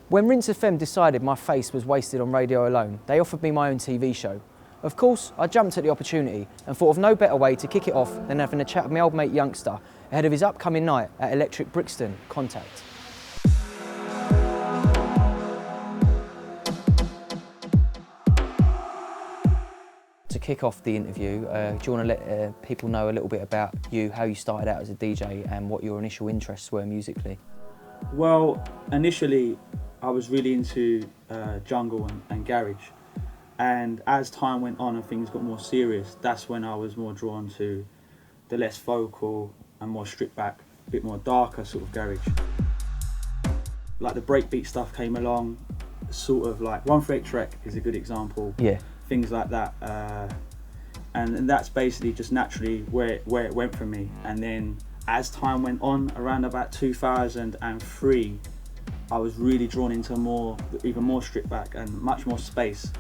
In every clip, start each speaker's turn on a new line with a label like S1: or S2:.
S1: When Rinse FM decided my face was wasted on radio alone, they offered me my own TV show. Of course, I jumped at the opportunity and thought of no better way to kick it off than having a chat with my old mate Youngsta ahead of his upcoming night at Electric Brixton, Contact. To kick off the interview, do you want to let people know a little bit about you, how you started out as a DJ and what your initial interests were musically?
S2: Well, initially I was really into jungle and garage, and as time went on and things got more serious, that's when I was more drawn to the less vocal and more stripped back, a bit more darker sort of garage. Like the breakbeat stuff came along, sort of like 138 Trek is a good example.
S1: Yeah. Things
S2: like that, and that's basically just naturally where it went for me. And then as time went on, around about 2003, I was really drawn into even more stripped back and much more space,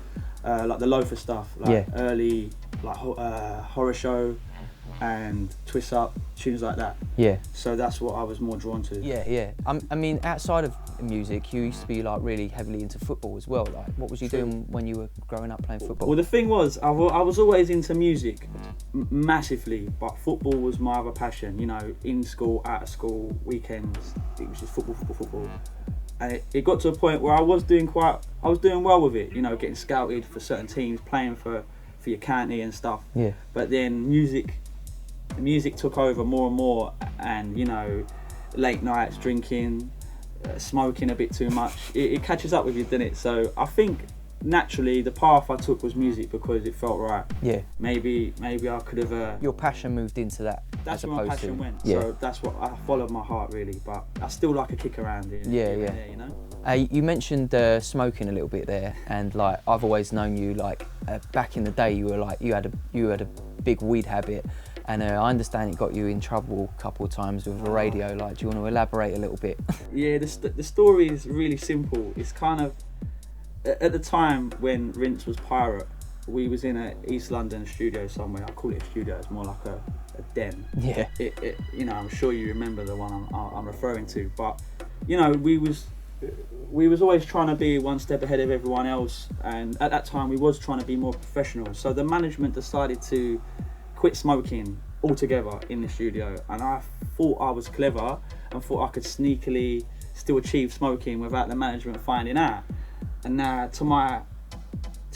S2: like the loafer stuff, like early like Horror Show and Twist Up, tunes like that. Yeah. So that's what I was more drawn to. Yeah, yeah. I mean, outside of music, you used to be like really heavily into football as well. Like, what was you doing when you were growing up playing football? Well, the thing was, I was always into music, massively, but football was my other passion. You know, in school, out of school, weekends, it was just football. And it got to a point where I was doing well with it. You know, getting scouted for certain teams, playing for your county and stuff. Yeah. But then music took over more and more, and you know, late nights, drinking, smoking a bit too much, it catches up with you, doesn't it? So I think naturally the path I took was music because it felt right. Yeah. Maybe I could have. Your passion moved into that. That's where my passion went. Yeah. So that's what I followed my heart really, but I still like a kick around it. Yeah. You know.
S1: You mentioned smoking a little bit there, and like I've always known you like back in the day you were like you had a big weed habit. And I understand it got you in trouble a couple of times with the radio. Like, do you want to elaborate a little bit? Yeah,
S2: the story is really simple. It's kind of, at the time when Rinse was Pirate, we was in an East London studio somewhere. I call it a studio, it's more like a den. Yeah. You know, I'm sure you remember the one I'm referring to. But, you know, we was always trying to be one step ahead of everyone else. And at that time, we was trying to be more professional. So the management decided to quit smoking altogether in the studio, and I thought I was clever and thought I could sneakily still achieve smoking without the management finding out. And now to my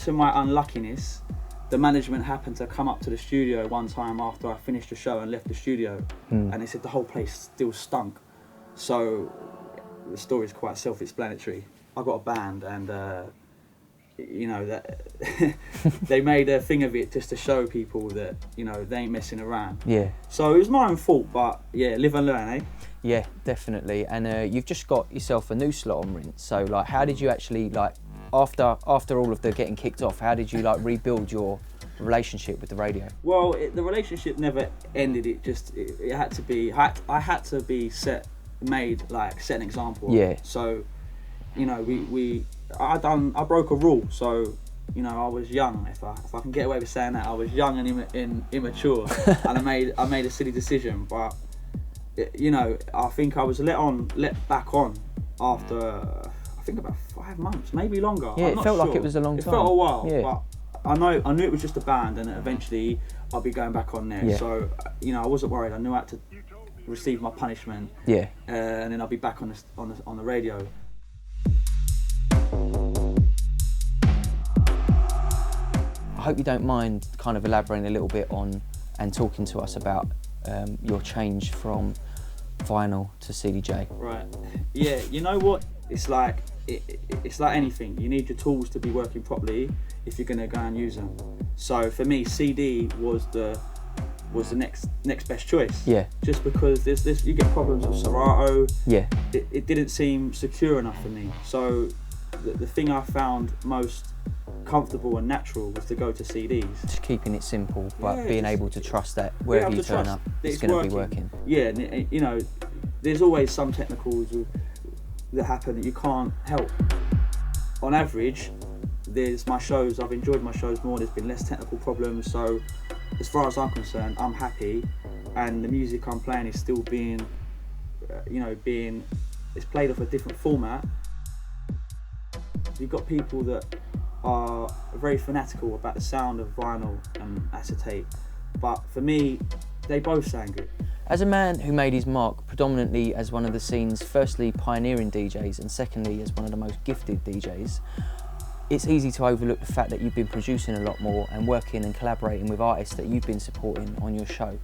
S2: unluckiness, the management happened to come up to the studio one time after I finished the show and left the studio, and they said the whole place still stunk. So the story is quite self-explanatory. I got a band, and you know, that they made a thing of it just to show people that, you know, they ain't messing around. Yeah. So it was my own fault, but yeah, live and learn, eh?
S1: Yeah, definitely. And you've just got yourself a new slot on Rinse. So like, how did you actually like, after all of the getting kicked off, how did you like rebuild your relationship with the radio? Well, the relationship never ended. It had to be. I had to be set an example. Yeah. So, you know, I broke a rule, so you know I was young. If I can get away with saying that, I was young and immature, and I made a silly decision. But you know, I think I was let back on after I think about 5 months, maybe longer. Yeah, it felt like it was a long time. It felt a while, yeah. But I knew it was just a band, and eventually I'll be going back on there. Yeah. So you know, I wasn't worried. I knew I had to receive my punishment. Yeah. And then I'll be back on the radio. I hope you don't mind kind of elaborating a little bit on and talking to us about your change from vinyl to CDJ. Right. Yeah. You know what? It's like anything. You need your tools to be working properly if you're going to go and use them. So for me, CD was the next best choice. Yeah. Just because you get problems with Serato. Yeah. It didn't seem secure enough for me. So the thing I found most comfortable and natural was to go to CDs. Just keeping it simple, but being able to trust that wherever you turn up, it's going to be working. Yeah, and you know, there's always some technicals that happen that you can't help. On average, I've enjoyed my shows more, there's been less technical problems, so as far as I'm concerned, I'm happy, and the music I'm playing is still being it's played off a different format,
S2: you've got people that are very fanatical about the sound of vinyl and acetate, but for me, they both sound good.
S1: As a man who made his mark predominantly as one of the scene's firstly pioneering DJs and secondly as one of the most gifted DJs, it's easy to overlook the fact that you've been producing a lot more and working and collaborating with artists that you've been supporting on your show.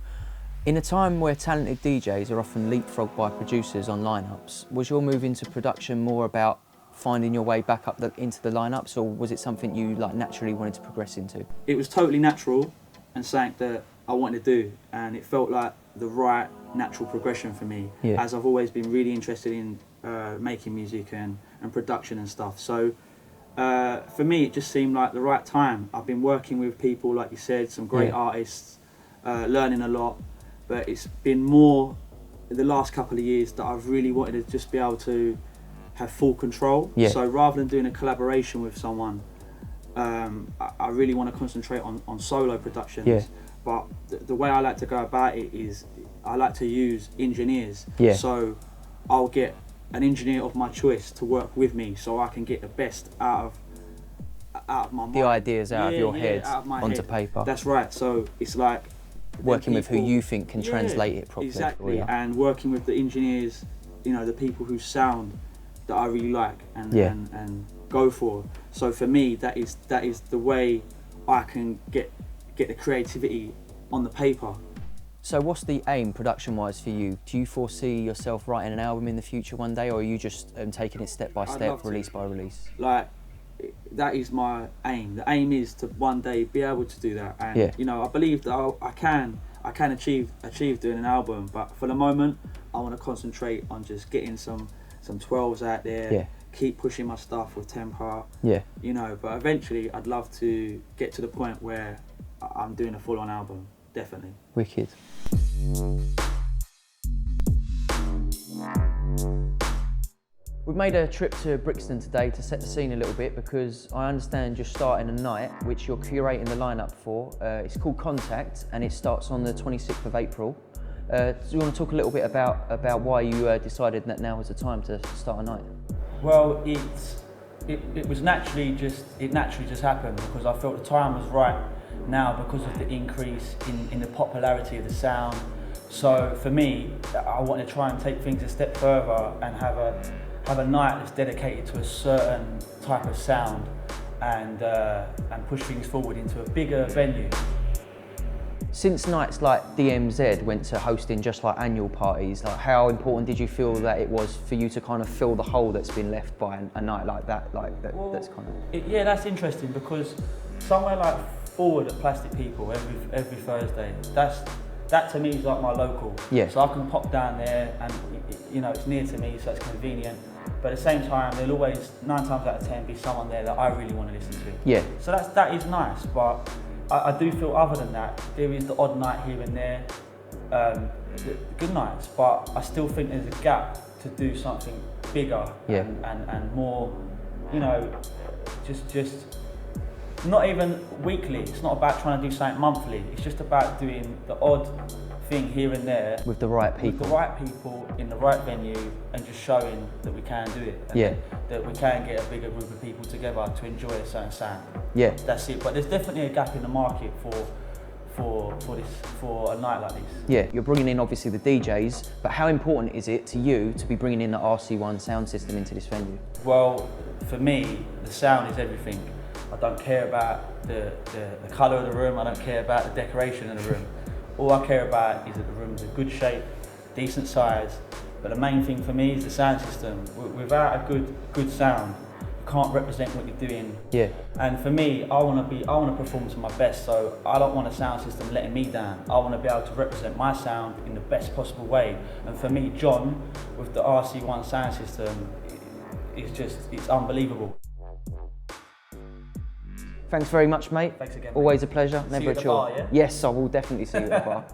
S1: In a time where talented DJs are often leapfrogged by producers on lineups, was your move into production more about finding your way back up into the lineups, or was it something you naturally wanted to progress into?
S2: It was totally natural and something that I wanted to do, and it felt like the right natural progression for me, as I've always been really interested in making music and production and stuff. So for me, it just seemed like the right time. I've been working with people, like you said, some great artists, learning a lot, but it's been more in the last couple of years that I've really wanted to just be able to have full control. So rather than doing a collaboration with someone, I really want to concentrate on solo productions. But the way I like to go about it is I like to use engineers. So I'll get an engineer of my choice to work with me so I can get the best out of my mind.
S1: The ideas out of your head onto
S2: head.
S1: paper.
S2: That's right. So it's like
S1: working with who you think can translate it properly.
S2: Exactly, and working with the engineers, the people whose sound that I really like and go for. So for me, that is the way I can get the creativity on the paper.
S1: So what's the aim production-wise for you? Do you foresee yourself writing an album in the future one day, or are you just taking it step by step, release by release?
S2: Like, that is my aim. The aim is to one day be able to do that, and I believe that I can achieve doing an album. But for the moment, I want to concentrate on just getting some 12s out there. Keep pushing my stuff with Tempa. But eventually, I'd love to get to the point where I'm doing a full-on album. Definitely.
S1: Wicked. We've made a trip to Brixton today to set the scene a little bit because I understand you're starting a night which you're curating the lineup for. It's called Contact and it starts on the 26th of April. Do you want to talk a little bit about why you decided that now was the time to start a night?
S2: Well, it was naturally just happened because I felt the time was right now because of the increase in the popularity of the sound. So for me, I want to try and take things a step further and have a night that's dedicated to a certain type of sound and push things forward into a bigger venue.
S1: Since nights like DMZ went to hosting just like annual parties, how important did you feel that it was for you to kind of fill the hole that's been left by a night like that? That's kind of...
S2: that's interesting because somewhere like Forward at Plastic People every Thursday, that to me is like my local. So I can pop down there and it's near to me, so it's convenient. But at the same time, there'll always 9 times out of 10 be someone there that I really want to listen to. So that is nice, but I do feel other than that, there is the odd night here and there, the good nights, but I still think there's a gap to do something bigger and more, just not even weekly. It's not about trying to do something monthly. It's just about doing the odd thing here and there
S1: with the right people.
S2: With the right people in the right venue, and just showing that we can do it. And that we can get a bigger group of people together to enjoy a certain sound. That's it. But there's definitely a gap in the market for a night like this.
S1: You're bringing in obviously the DJs, but how important is it to you to be bringing in the RC1 sound system into this venue?
S2: Well, for me, the sound is everything. I don't care about the colour of the room, I don't care about the decoration of the room. All I care about is that the room's in good shape, decent size, but the main thing for me is the sound system. Without a good sound, you can't represent what you're doing. And for me, I want to perform to my best, so I don't want a sound system letting me down. I want to be able to represent my sound in the best possible way. And for me, John, with the RC1 sound system, it's unbelievable.
S1: Thanks very much, mate.
S2: Thanks again.
S1: Always a pleasure.
S2: Never a chore.
S1: Yes, I will definitely see you at the bar.